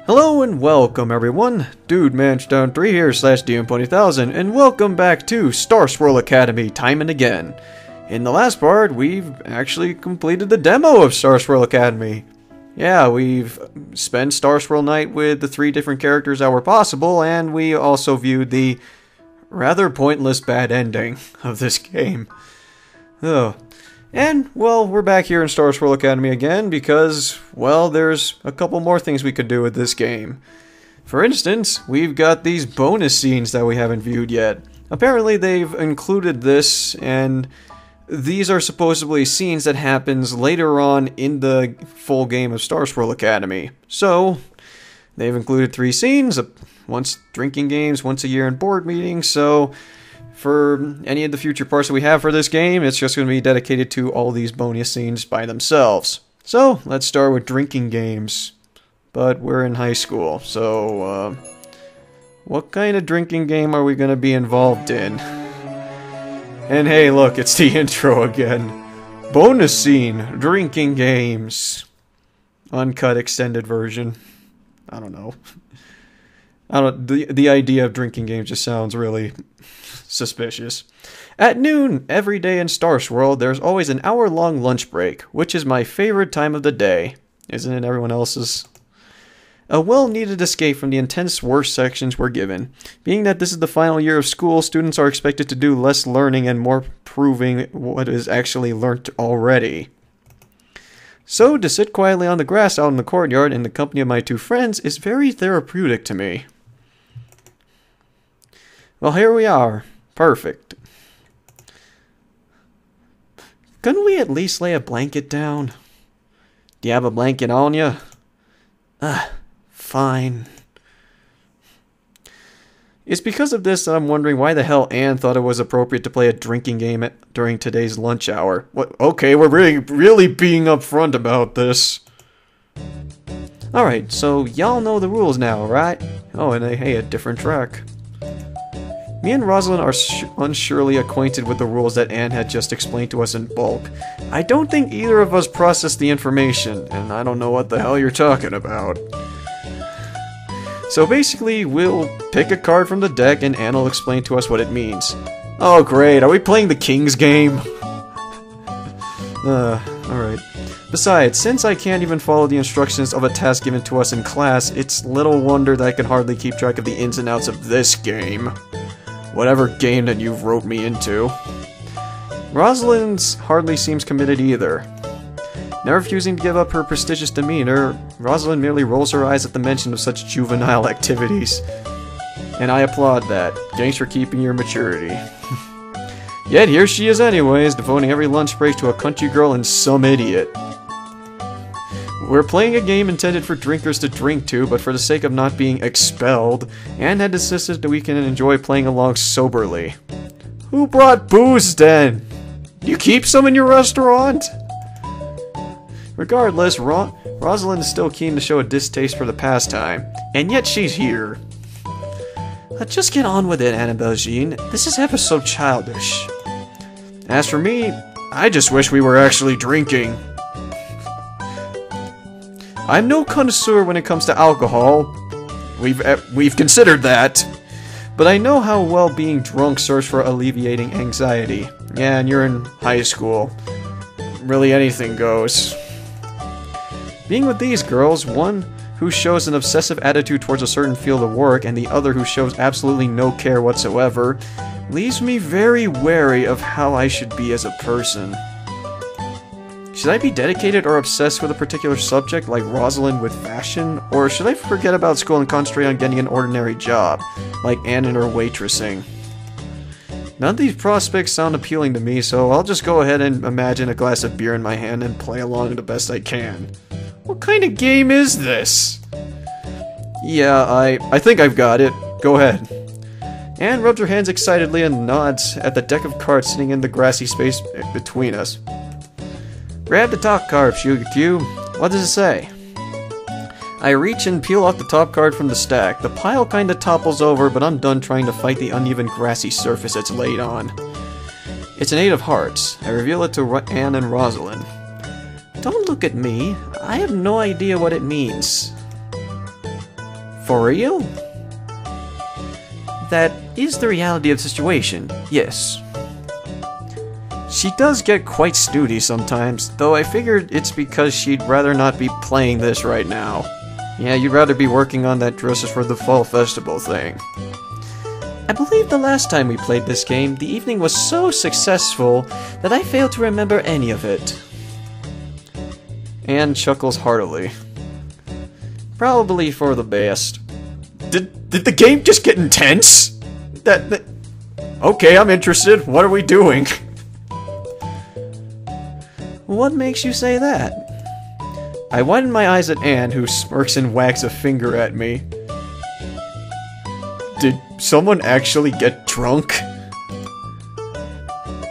Hello and welcome everyone, Dude Manchdown 3 here / DM20,000, and welcome back to Starswirl Academy time and again. In the last part, we've actually completed the demo of Starswirl Academy. Yeah, we've spent Starswirl Night with the 3 different characters that were possible, and we also viewed the rather pointless bad ending of this game. Oh. And, well, we're back here in Starswirl Academy again because, well, there's a couple more things we could do with this game. For instance, we've got these bonus scenes that we haven't viewed yet. Apparently they've included this, and these are supposedly scenes that happens later on in the full game of Starswirl Academy. So, they've included 3 scenes, once drinking games, once a year in board meetings, so for any of the future parts that we have for this game, it's just going to be dedicated to all these bonus scenes by themselves. So, let's start with drinking games. But we're in high school, so, what kind of drinking game are we going to be involved in? And hey, look, it's the intro again. Bonus scene, drinking games. Uncut extended version. I don't know. The idea of drinking games just sounds really suspicious. At noon, every day in Starswirl, there's always an hour-long lunch break, which is my favorite time of the day. Isn't it everyone else's? A well-needed escape from the intense work sections we're given. Being that this is the final year of school, students are expected to do less learning and more proving what is actually learnt already. So, to sit quietly on the grass out in the courtyard in the company of my 2 friends is very therapeutic to me. Well, here we are. Perfect. Couldn't we at least lay a blanket down? Do you have a blanket on you? Fine. It's because of this that I'm wondering why the hell Anne thought it was appropriate to play a drinking game during today's lunch hour. What? Okay, we're really being upfront about this. Alright, so y'all know the rules now, right? Oh, and hey, a different track. Me and Rosalyn are unsurely acquainted with the rules that Anne had just explained to us in bulk. I don't think either of us processed the information, and I don't know what the hell you're talking about. So basically, we'll pick a card from the deck and Anne will explain to us what it means. Oh great, are we playing the King's game? Alright. Besides, since I can't even follow the instructions of a task given to us in class, it's little wonder that I can hardly keep track of the ins and outs of this game. Whatever game that you've wrote me into. Rosalyn's hardly seems committed either. Never refusing to give up her prestigious demeanor, Rosalyn merely rolls her eyes at the mention of such juvenile activities. And I applaud that. Thanks for keeping your maturity. Yet here she is anyways, devoting every lunch break to a country girl and some idiot. We're playing a game intended for drinkers to drink to, but for the sake of not being expelled, Anne had insisted that we can enjoy playing along soberly. Who brought booze then? Do you keep some in your restaurant? Regardless, Rosalyn is still keen to show a distaste for the pastime, and yet she's here. Just get on with it, Annabelle Jean. This is ever so childish. As for me, I just wish we were actually drinking. I'm no connoisseur when it comes to alcohol. We've considered that. But I know how well being drunk serves for alleviating anxiety. Yeah, and you're in high school. Really anything goes. Being with these girls, one who shows an obsessive attitude towards a certain field of work and the other who shows absolutely no care whatsoever, leaves me very wary of how I should be as a person. Should I be dedicated or obsessed with a particular subject like Rosalyn with fashion? Or should I forget about school and concentrate on getting an ordinary job, like Anne and her waitressing? None of these prospects sound appealing to me, so I'll just go ahead and imagine a glass of beer in my hand and play along the best I can. What kind of game is this? Yeah, I think I've got it. Go ahead. Anne rubs her hands excitedly and nods at the deck of cards sitting in the grassy space between us. Grab the top card, Q. What does it say? I reach and peel off the top card from the stack. The pile kinda topples over, but I'm done trying to fight the uneven grassy surface it's laid on. It's an 8 of hearts. I reveal it to Anne and Rosalyn. Don't look at me. I have no idea what it means. For real? That is the reality of the situation, yes. She does get quite snooty sometimes, though I figured it's because she'd rather not be playing this right now. Yeah, you'd rather be working on that Dresses for the Fall Festival thing. I believe the last time we played this game, the evening was so successful that I failed to remember any of it. Anne chuckles heartily. Probably for the best. Did the game just get intense? Okay, I'm interested. What are we doing? What makes you say that? I widen my eyes at Anne, who smirks and wags a finger at me. Did someone actually get drunk?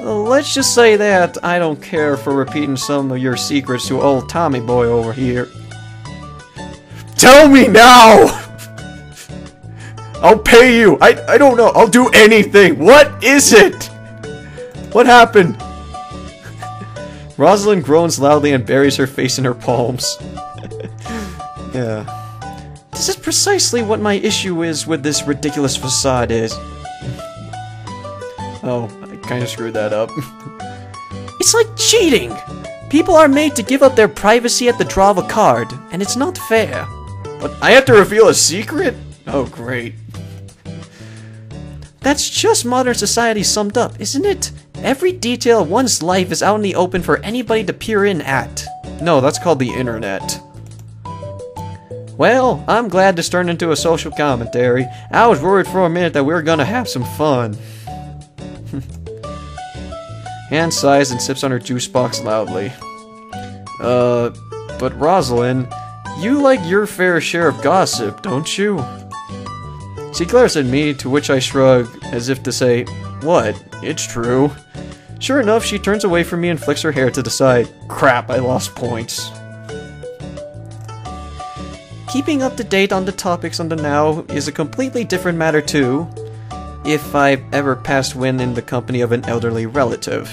Let's just say that I don't care for repeating some of your secrets to old Tommy boy over here. Tell me now! I'll pay you! I don't know, I'll do anything! What is it? What happened? Rosalyn groans loudly and buries her face in her palms. Yeah. This is precisely what my issue is with this ridiculous facade is. Oh, I kinda screwed that up. It's like cheating! People are made to give up their privacy at the draw of a card, and it's not fair. But I have to reveal a secret? Oh, great. That's just modern society summed up, isn't it? Every detail of one's life is out in the open for anybody to peer in at. No, that's called the internet. Well, I'm glad this turned into a social commentary. I was worried for a minute that we were gonna have some fun. Anne sighs and sips on her juice box loudly. But Rosalyn, you like your fair share of gossip, don't you? She glares at me, to which I shrug, as if to say, what? It's true. Sure enough, she turns away from me and flicks her hair to the side. Crap, I lost points. Keeping up to date on the topics on the now is a completely different matter too, if I've ever passed wind in the company of an elderly relative.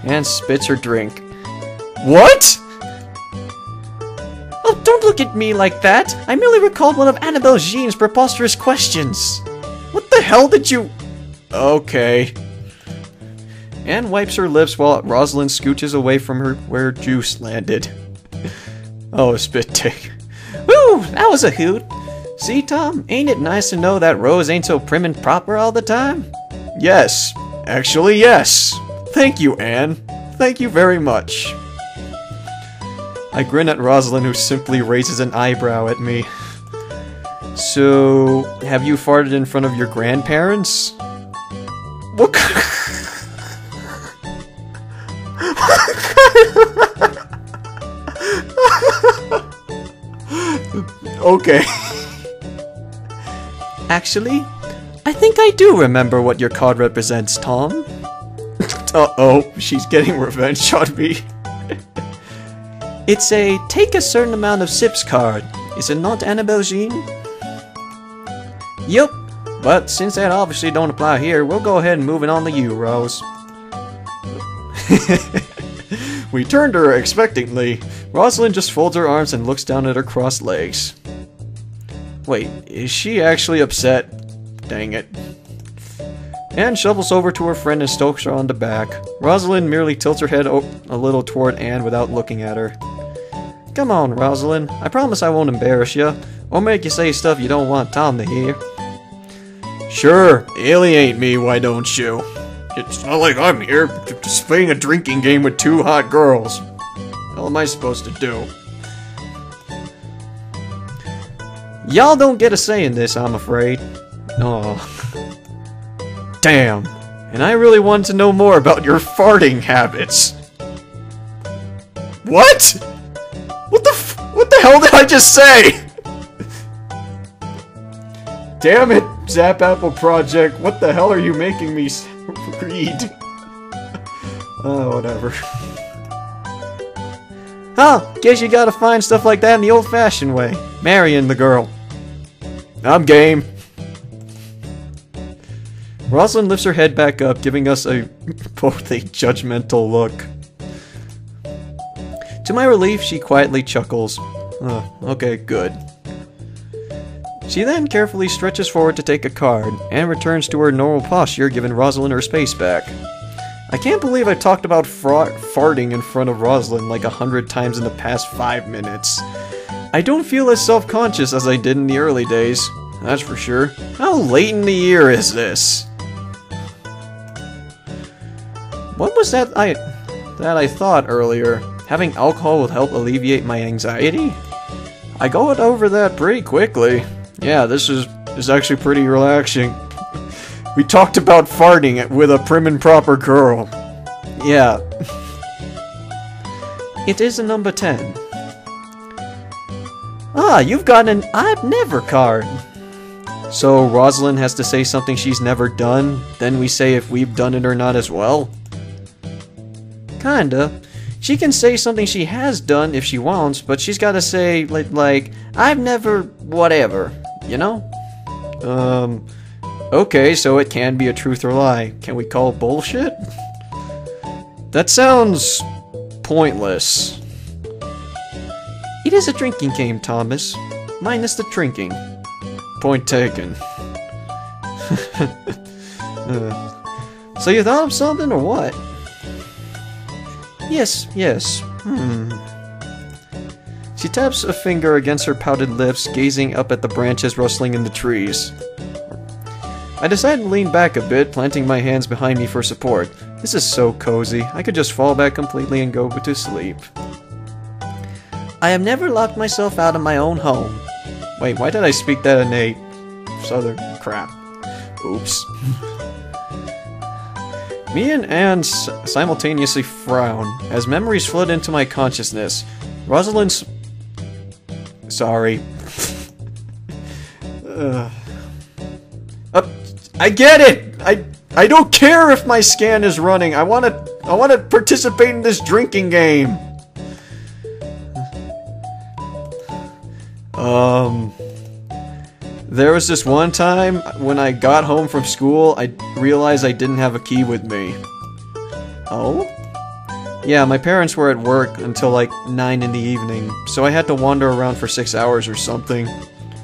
Anne spits her drink. What? Oh, don't look at me like that! I merely recalled one of Annabelle Jean's preposterous questions. What the hell did you... Okay. Anne wipes her lips while Rosalyn scooches away from her where juice landed. Oh, a spit take. Woo! That was a hoot! See, Tom? Ain't it nice to know that Rose ain't so prim and proper all the time? Yes. Actually, yes. Thank you, Anne. Thank you very much. I grin at Rosalyn, who simply raises an eyebrow at me. So, have you farted in front of your grandparents? What kind Okay. Actually, I think I do remember what your card represents, Tom. Uh-oh, she's getting revenge on me. It's a take a certain amount of sips card, is it not, Annabelle Jean? Yup, but since that obviously don't apply here, we'll go ahead and move it on to you, Rose. We turned to her expectantly. Rosalyn just folds her arms and looks down at her crossed legs. Wait, is she actually upset? Dang it. Anne shovels over to her friend and strokes her on the back. Rosalyn merely tilts her head a little toward Anne without looking at her. Come on, Rosalyn. I promise I won't embarrass you, or make you say stuff you don't want Tom to hear. Sure, alienate me, why don't you? It's not like I'm here just playing a drinking game with two hot girls. What the hell am I supposed to do? Y'all don't get a say in this, I'm afraid. Aw. Damn. And I really wanted to know more about your farting habits. What? What the hell did I just say? Damn it, Zap Apple Project. What the hell are you making me read? Oh, whatever. Oh, guess you gotta find stuff like that in the old-fashioned way. Marrying the girl. I'm game. Rosalyn lifts her head back up, giving us both a judgmental look. To my relief, she quietly chuckles. Okay, good. She then carefully stretches forward to take a card, and returns to her normal posture, giving Rosalyn her space back. I can't believe I talked about farting in front of Rosalyn like 100 times in the past 5 minutes. I don't feel as self-conscious as I did in the early days, that's for sure. How late in the year is this? What was that I thought earlier? Having alcohol will help alleviate my anxiety? I got over that pretty quickly. Yeah, this is actually pretty relaxing. We talked about farting with a prim and proper girl. Yeah. It is a number 10. Ah, you've got an I've never card. So Rosalyn has to say something she's never done, then we say if we've done it or not as well? Kinda. She can say something she has done if she wants, but she's gotta say, like, I've never whatever, you know? Okay, so it can be a truth or lie. Can we call it bullshit? That sounds pointless. It is a drinking game, Thomas. Minus the drinking. Point taken. So you thought of something or what? Yes. She taps a finger against her pouted lips, gazing up at the branches rustling in the trees. I decide to lean back a bit, planting my hands behind me for support. This is so cozy. I could just fall back completely and go to sleep. I have never locked myself out of my own home. Wait, why did I speak that in a southern crap? Oops. Me and Anne simultaneously frown as memories flood into my consciousness. Rosalyn's... Sorry. I get it! I don't care if my scan is running. I wanna participate in this drinking game. There was this one time when I got home from school, I realized I didn't have a key with me. Oh? Yeah, my parents were at work until like 9 in the evening, so I had to wander around for 6 hours or something.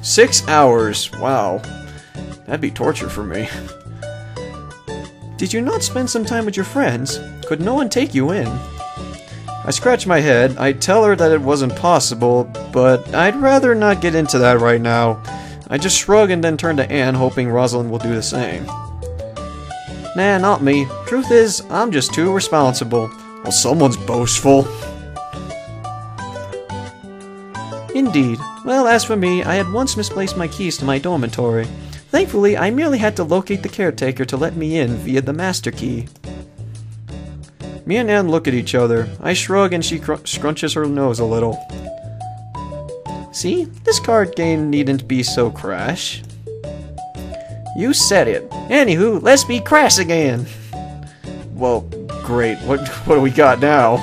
6 hours? Wow. That'd be torture for me. Did you not spend some time with your friends? Could no one take you in? I scratch my head. I tell her that it wasn't possible, but I'd rather not get into that right now. I just shrug and then turn to Anne, hoping Rosalyn will do the same. Nah, not me. Truth is, I'm just too responsible. Well, someone's boastful. Indeed. Well, as for me, I had once misplaced my keys to my dormitory. Thankfully, I merely had to locate the caretaker to let me in via the master key. Me and Anne look at each other. I shrug and she scrunches her nose a little. See? This card game needn't be so crash. You said it. Anywho, let's be crass again. Well, great. What do we got now?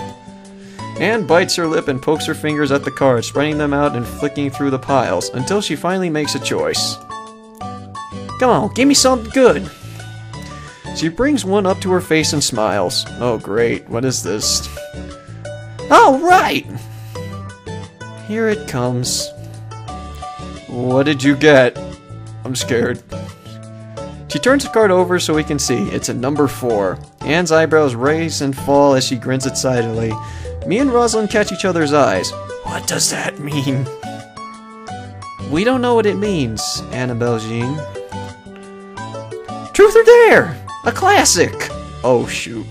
Anne bites her lip and pokes her fingers at the cards, spreading them out and flicking through the piles, until she finally makes a choice. Come on, give me something good. She brings one up to her face and smiles. Oh great, what is this? Alright! Here it comes. What did you get? I'm scared. She turns the card over so we can see. It's a number 4. Anne's eyebrows raise and fall as she grins excitedly. Me and Rosalyn catch each other's eyes. What does that mean? We don't know what it means, Annabelle Jean. Truth or Dare! A classic! Oh shoot.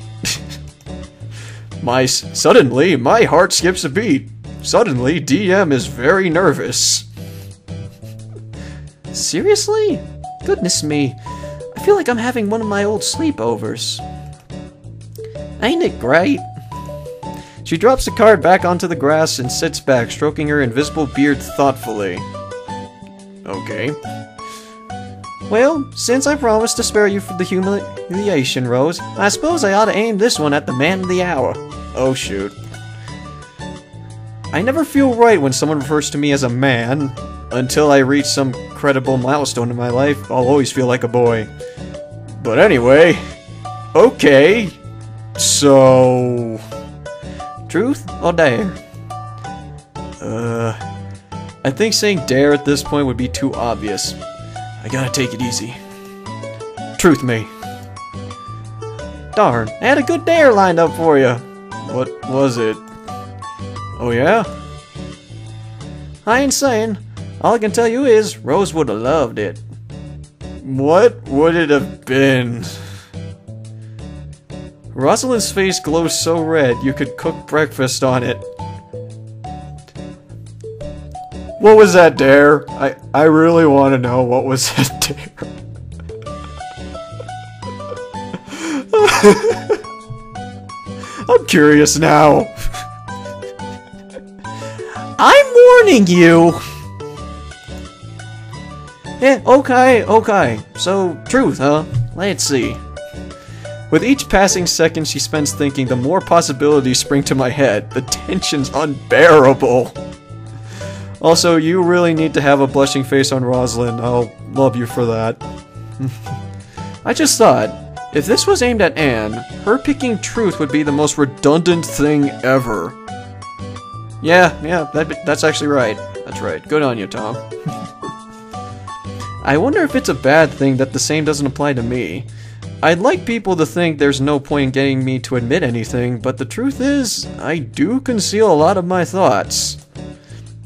Suddenly, my heart skips a beat. Suddenly, DM is very nervous. Seriously? Goodness me. I feel like I'm having one of my old sleepovers. Ain't it great? She drops the card back onto the grass and sits back, stroking her invisible beard thoughtfully. Okay. Well, since I promised to spare you for the humiliation, Rose, I suppose I ought to aim this one at the man of the hour. Oh shoot. I never feel right when someone refers to me as a man. Until I reach some credible milestone in my life, I'll always feel like a boy. But anyway, okay, so... Truth or dare? I think saying dare at this point would be too obvious. I gotta take it easy. Truth me. Darn, I had a good dare lined up for you. What was it? Oh yeah? I ain't saying. All I can tell you is, Rose would have loved it. What would it have been? Rosalyn's face glows so red you could cook breakfast on it. What was that dare? I really want to know what was that dare. I'm curious now. I'm warning you! Yeah, okay. So, truth, huh? Let's see. With each passing second she spends thinking, the more possibilities spring to my head. The tension's unbearable. Also, you really need to have a blushing face on Rosalyn. I'll love you for that. I just thought, if this was aimed at Anne, her picking truth would be the most redundant thing ever. Yeah, that's actually right. That's right. Good on you, Tom. I wonder if it's a bad thing that the same doesn't apply to me. I'd like people to think there's no point in getting me to admit anything, but the truth is, I do conceal a lot of my thoughts.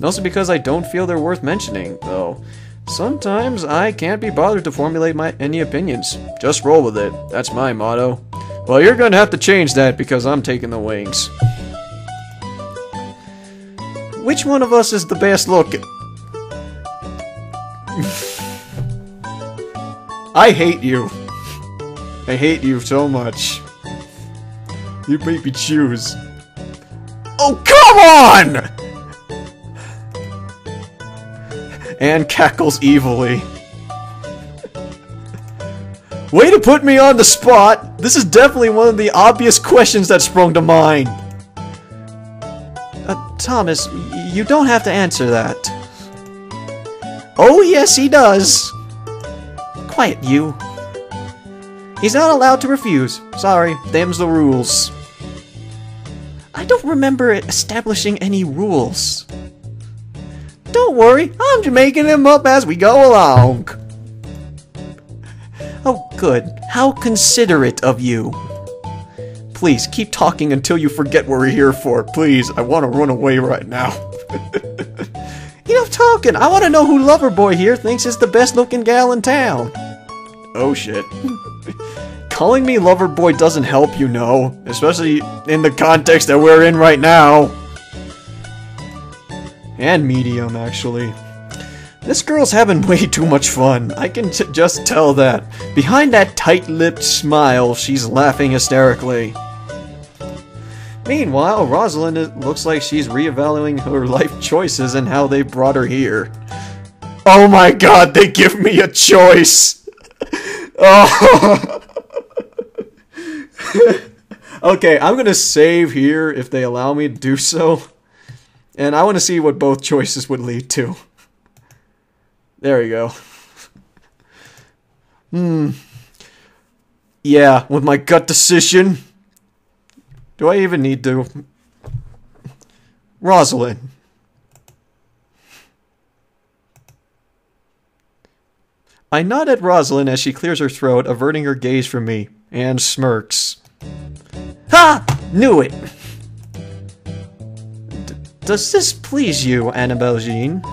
Mostly because I don't feel they're worth mentioning, though. Sometimes I can't be bothered to formulate any opinions. Just roll with it. That's my motto. Well, you're gonna have to change that because I'm taking the wings. Which one of us is the best looking? I hate you. I hate you so much. You make me choose. Oh, come on! Anne cackles evilly. Way to put me on the spot! This is definitely one of the obvious questions that sprung to mind. Thomas, you don't have to answer that. Oh yes, he does. Quiet, you. He's not allowed to refuse. Sorry, them's the rules. I don't remember establishing any rules. Don't worry, I'm just making them up as we go along. Oh, good. How considerate of you. Please, keep talking until you forget what we're here for. Please, I want to run away right now. Enough talking. I want to know who Loverboy here thinks is the best looking gal in town. Oh, shit. Calling me Loverboy doesn't help, you know. Especially in the context that we're in right now. And medium, actually. This girl's having way too much fun. I can just tell that. Behind that tight-lipped smile, she's laughing hysterically. Meanwhile, Rosalyn looks like she's reevaluating her life choices and how they brought her here. Oh my god, they give me a choice! Oh. Okay, I'm gonna save here if they allow me to do so. And I want to see what both choices would lead to. There we go. Yeah, with my gut decision. Do I even need to? Rosalyn. I nod at Rosalyn as she clears her throat, averting her gaze from me, and smirks. Ha! Knew it! Does this please you, Annabelle Jean?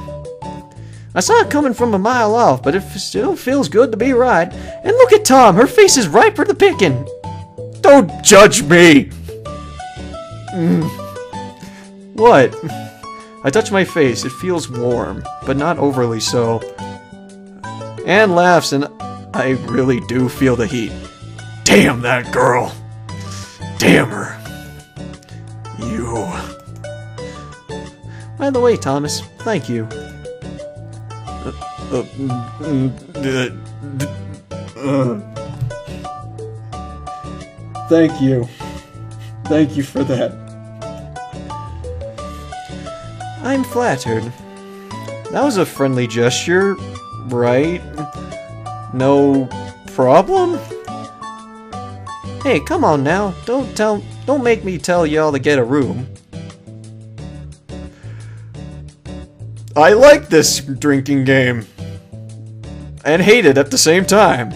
I saw it coming from a mile off, but it still feels good to be right. And look at Tom, her face is ripe for the picking. Don't judge me! What? I touch my face, it feels warm, but not overly so. Anne laughs and I really do feel the heat. Damn that girl! Damn her! You... By the way, Thomas, thank you. Thank you. Thank you for that. I'm flattered. That was a friendly gesture, right? No problem? Hey, come on now. Don't make me tell y'all to get a room. I like this drinking game. And hate it at the same time.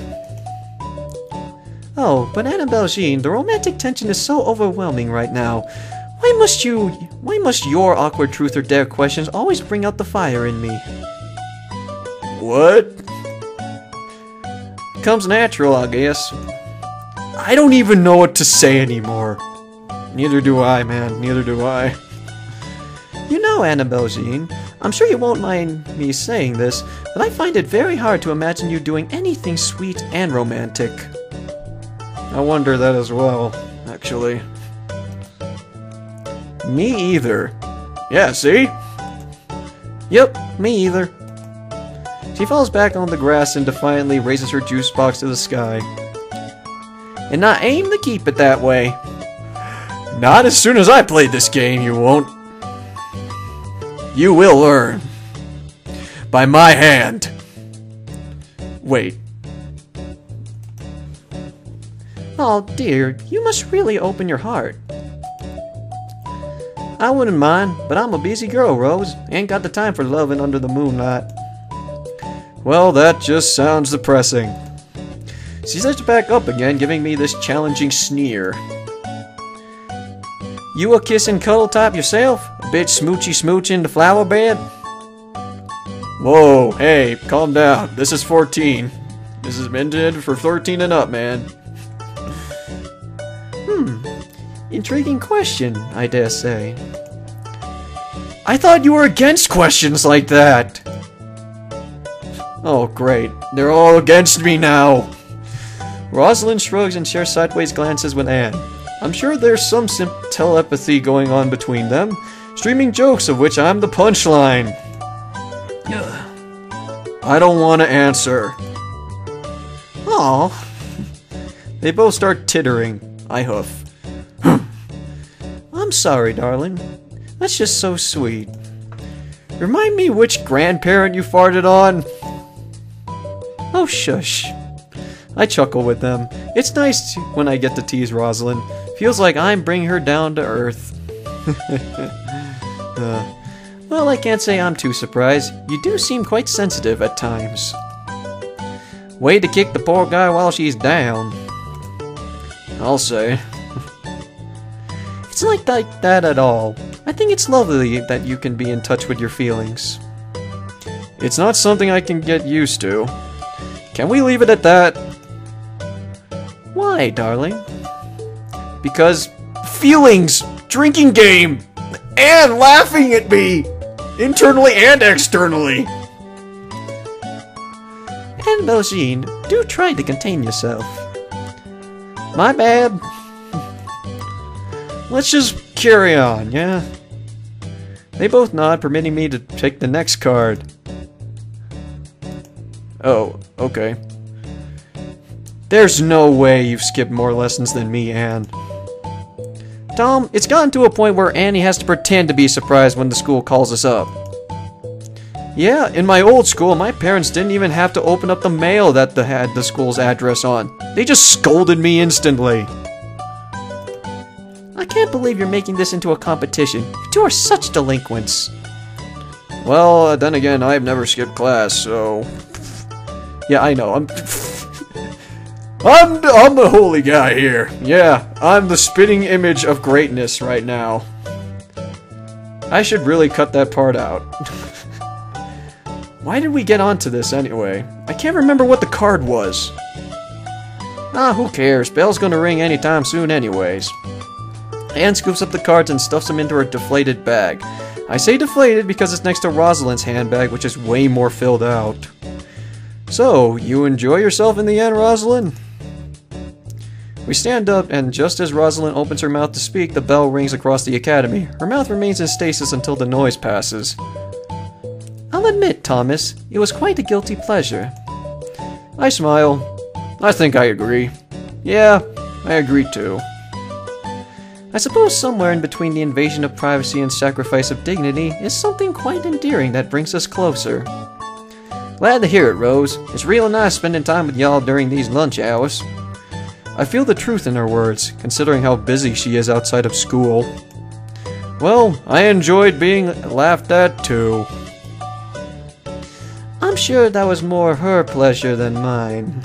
Oh, but Annabelle Jean, the romantic tension is so overwhelming right now. Why must your awkward truth or dare questions always bring out the fire in me? What? Comes natural, I guess. I don't even know what to say anymore. Neither do I, man. Neither do I. You know, Annabelle Jean, I'm sure you won't mind me saying this, but I find it very hard to imagine you doing anything sweet and romantic. I wonder that as well, actually. Me either. Yeah, see? Yep, me either. She falls back on the grass and defiantly raises her juice box to the sky. And I aim to keep it that way. Not as soon as I played this game, you won't. You will learn. By my hand. Wait. Oh dear, you must really open your heart. I wouldn't mind, but I'm a busy girl, Rose. Ain't got the time for loving under the moonlight. Well, that just sounds depressing. She starts back up again, giving me this challenging sneer. You a kissing cuddle type yourself? A bit smoochy smooch in the flower bed? Whoa, hey, calm down. This is 14. This is intended for 13 and up, man. Intriguing question, I dare say. I thought you were against questions like that. Oh, great. They're all against me now. Rosalyn shrugs and shares sideways glances with Anne. I'm sure there's some telepathy going on between them, streaming jokes of which I'm the punchline. I don't want to answer. Aw. They both start tittering. I huff. I'm sorry, darling. That's just so sweet. Remind me which grandparent you farted on? Oh, shush. I chuckle with them. It's nice when I get to tease Rosalyn. Feels like I'm bringing her down to earth. Well, I can't say I'm too surprised. You do seem quite sensitive at times. Way to kick the poor guy while she's down. I'll say. It's not like that at all. I think it's lovely that you can be in touch with your feelings. It's not something I can get used to. Can we leave it at that? Why, darling? Because feelings, drinking game, and laughing at me, internally and externally. Annabelle Jean, do try to contain yourself. My bad. Let's just carry on, yeah? They both nod, permitting me to take the next card. Oh, okay. There's no way you've skipped more lessons than me, Anne. Tom, it's gotten to a point where Annie has to pretend to be surprised when the school calls us up. Yeah, in my old school, my parents didn't even have to open up the mail that had the school's address on. They just scolded me instantly. I can't believe you're making this into a competition. You two are such delinquents. Well, then again, I've never skipped class, so... Yeah, I know, I'm the holy guy here. Yeah, I'm the spitting image of greatness right now. I should really cut that part out. Why did we get onto this anyway? I can't remember what the card was. Ah, who cares? Bell's gonna ring anytime soon anyways. Anne scoops up the cards and stuffs them into her deflated bag. I say deflated because it's next to Rosalyn's handbag, which is way more filled out. So, you enjoy yourself in the end, Rosalyn? We stand up, and just as Rosalyn opens her mouth to speak, the bell rings across the academy. Her mouth remains in stasis until the noise passes. I'll admit, Thomas, it was quite a guilty pleasure. I smile. I think I agree. Yeah, I agree too. I suppose somewhere in between the invasion of privacy and sacrifice of dignity is something quite endearing that brings us closer. Glad to hear it, Rose. It's real nice spending time with y'all during these lunch hours. I feel the truth in her words, considering how busy she is outside of school. Well, I enjoyed being laughed at too. I'm sure that was more her pleasure than mine.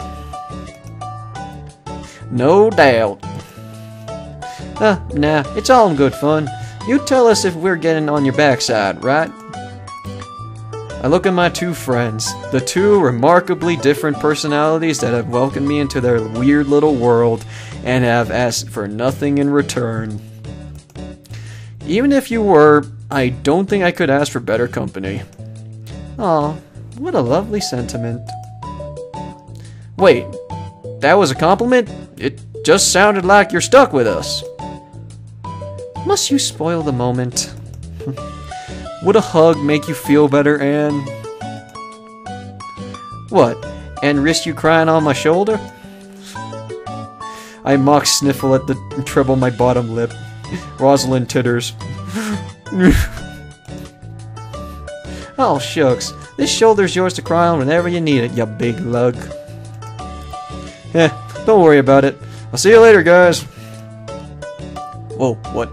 No doubt. Nah, it's all in good fun. You tell us if we're getting on your backside, right? I look at my two friends, the two remarkably different personalities that have welcomed me into their weird little world and have asked for nothing in return. Even if you were, I don't think I could ask for better company. Aw, what a lovely sentiment. Wait, that was a compliment? It just sounded like you're stuck with us. Must you spoil the moment? Would a hug make you feel better, Anne? What, and risk you crying on my shoulder? I mock sniffle at the treble my bottom lip. Rosalyn titters. Oh, shucks. This shoulder's yours to cry on whenever you need it, you big lug. Don't worry about it. I'll see you later, guys. Whoa, what?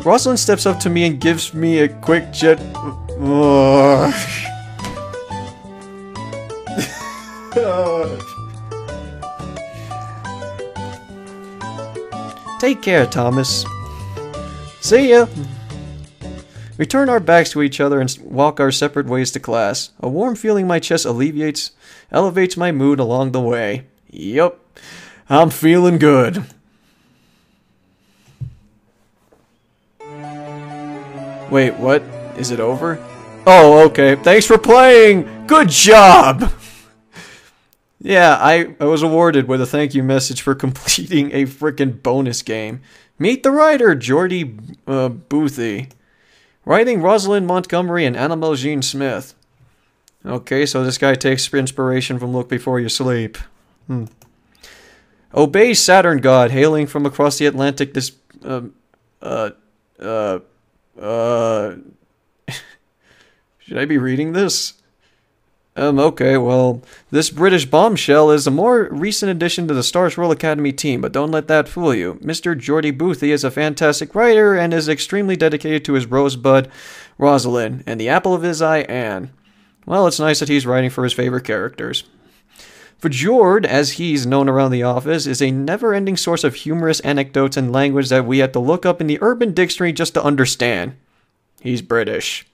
Rosalyn steps up to me and gives me a quick jet... Take care, Thomas. See ya! We turn our backs to each other and walk our separate ways to class. A warm feeling in my chest elevates my mood along the way. Yup, I'm feeling good. Wait, what? Is it over? Oh, okay. Thanks for playing! Good job! Yeah, I was awarded with a thank you message for completing a frickin' bonus game. Meet the writer, Jordy Boothie. Writing Rosalind Montgomery and Annabelle Jean Smith. Okay, so this guy takes inspiration from Look Before You Sleep. Obey Saturn God, hailing from across the Atlantic should I be reading this? Okay, well, this British bombshell is a more recent addition to the Starswirl Academy team, but don't let that fool you. Mr. Jordy Boothie is a fantastic writer and is extremely dedicated to his rosebud, Rosalyn, and the apple of his eye, Anne. Well, it's nice that he's writing for his favorite characters. Fjord, as he's known around the office, is a never-ending source of humorous anecdotes and language that we had to look up in the Urban Dictionary just to understand. He's British.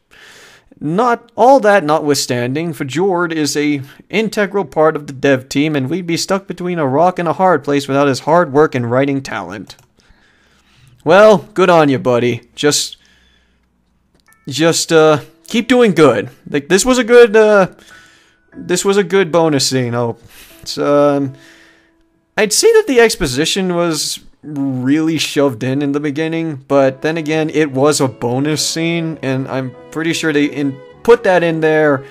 Not all that notwithstanding, Fjord is a integral part of the dev team, and we'd be stuck between a rock and a hard place without his hard work and writing talent. Well, good on you, buddy. Just keep doing good. Like this was a good bonus scene. Oh, it's I'd say that the exposition was really shoved in the beginning, but then again, it was a bonus scene, and I'm pretty sure they put that in there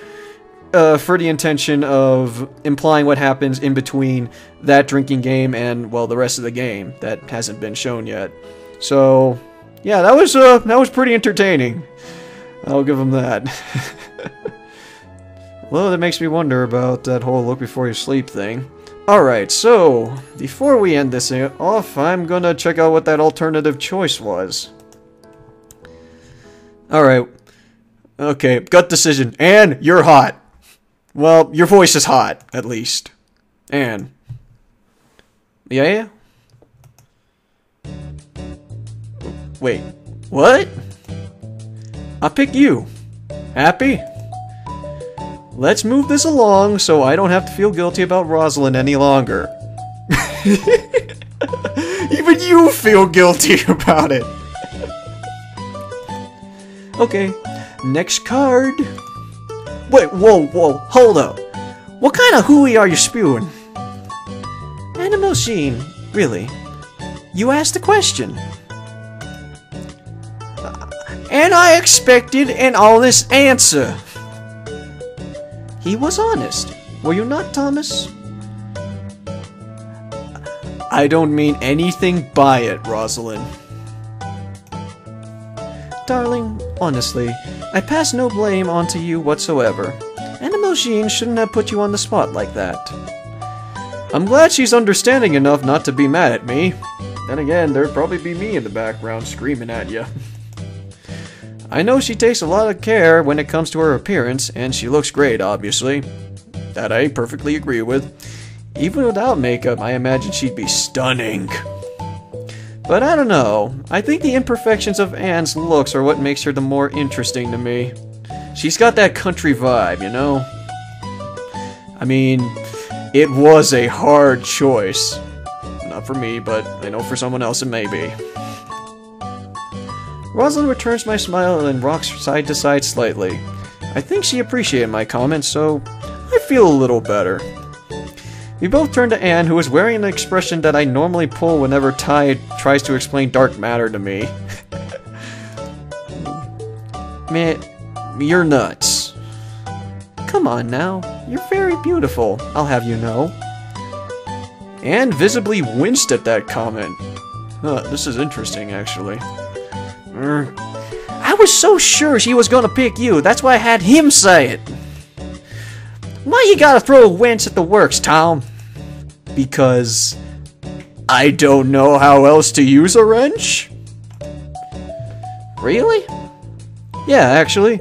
for the intention of implying what happens in between that drinking game and, well, the rest of the game that hasn't been shown yet. So, yeah, that was pretty entertaining. I'll give them that. Well, that makes me wonder about that whole Look Before You Sleep thing. Alright, so, before we end this off, I'm gonna check out what that alternative choice was. Alright. Okay, gut decision. Anne, you're hot. Well, your voice is hot, at least. Anne. Yeah? Wait, what? I'll pick you. Happy? Let's move this along so I don't have to feel guilty about Rosalyn any longer. Even you feel guilty about it. Okay, next card. Wait, whoa, hold up. What kind of hooey are you spewing? Annabelle Jean, really? You asked the question. And I expected an honest answer. He was honest. Were you not, Thomas? I don't mean anything by it, Rosalyn. Darling, honestly, I pass no blame onto you whatsoever. Annabelle Jean shouldn't have put you on the spot like that. I'm glad she's understanding enough not to be mad at me. Then again, there'd probably be me in the background screaming at you. I know she takes a lot of care when it comes to her appearance, and she looks great, obviously. That I perfectly agree with. Even without makeup, I imagine she'd be stunning. But I don't know. I think the imperfections of Anne's looks are what makes her the more interesting to me. She's got that country vibe, you know? I mean, it was a hard choice. Not for me, but I know for someone else it may be. Rosalind returns my smile and rocks side to side slightly. I think she appreciated my comments, so I feel a little better. We both turn to Anne, who is wearing an expression that I normally pull whenever Ty tries to explain dark matter to me. Man, you're nuts. Come on now, you're very beautiful, I'll have you know. Anne visibly winced at that comment. This is interesting, actually. I was so sure she was gonna pick you, that's why I had him say it. Why you gotta throw a winch at the works, Tom? Because I don't know how else to use a wrench? Really? Yeah, actually.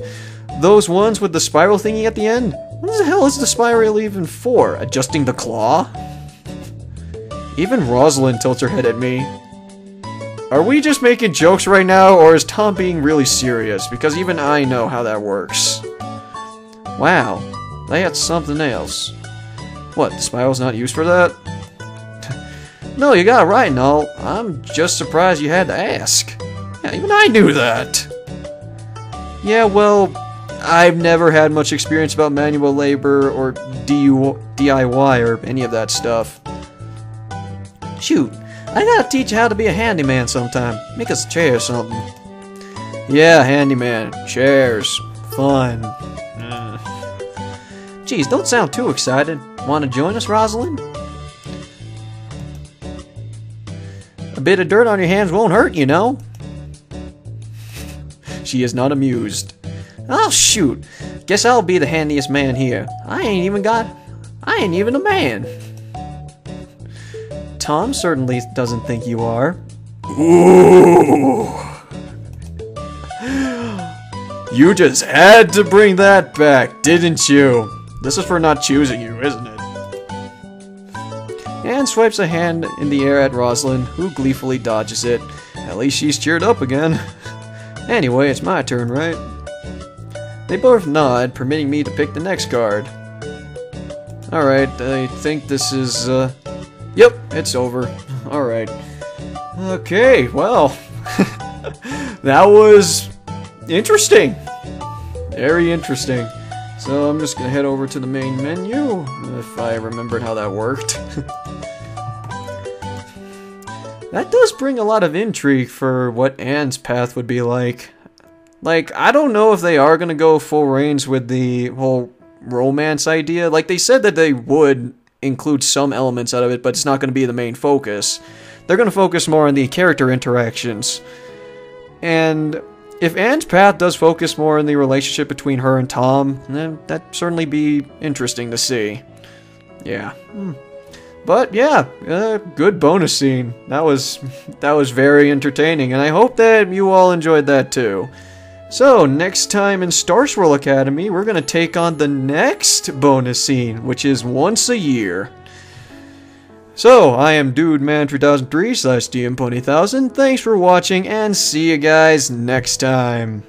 Those ones with the spiral thingy at the end? What the hell is the spiral even for? Adjusting the claw? Even Rosalind tilts her head at me. Are we just making jokes right now, or is Tom being really serious? Because even I know how that works. Wow. That's something else. What, the spiral's not used for that? No, you got it right and all. I'm just surprised you had to ask. Yeah, even I knew that. Yeah, well, I've never had much experience about manual labor or DIY or any of that stuff. Shoot, I gotta teach you how to be a handyman sometime. Make us a chair or something. Yeah, handyman. Chairs. Fun. Geez, don't sound too excited. Want to join us, Rosalind? A bit of dirt on your hands won't hurt, you know. She is not amused. Oh, shoot. Guess I'll be the handiest man here. I ain't even a man. Tom certainly doesn't think you are. Ooh. You just had to bring that back, didn't you? This is for not choosing you, isn't it? Anne swipes a hand in the air at Rosalind, who gleefully dodges it. At least she's cheered up again. Anyway, it's my turn, right? They both nod, permitting me to pick the next card. Alright, I think this is, Yep, it's over. Alright. Okay, well... that was... interesting! Very interesting. So I'm just gonna head over to the main menu, if I remembered how that worked. That does bring a lot of intrigue for what Anne's path would be like. Like, I don't know if they are gonna go full range with the whole romance idea. Like, they said that they would include some elements out of it, but it's not gonna be the main focus. They're gonna focus more on the character interactions. And if Anne's path does focus more on the relationship between her and Tom, then that'd certainly be interesting to see. Yeah. But yeah, good bonus scene. That was very entertaining, and I hope that you all enjoyed that too. So, next time in Starswirl Academy, we're gonna take on the next bonus scene, which is once a year. So, I am DudeMan3003/DM20,000. Thanks for watching, and see you guys next time.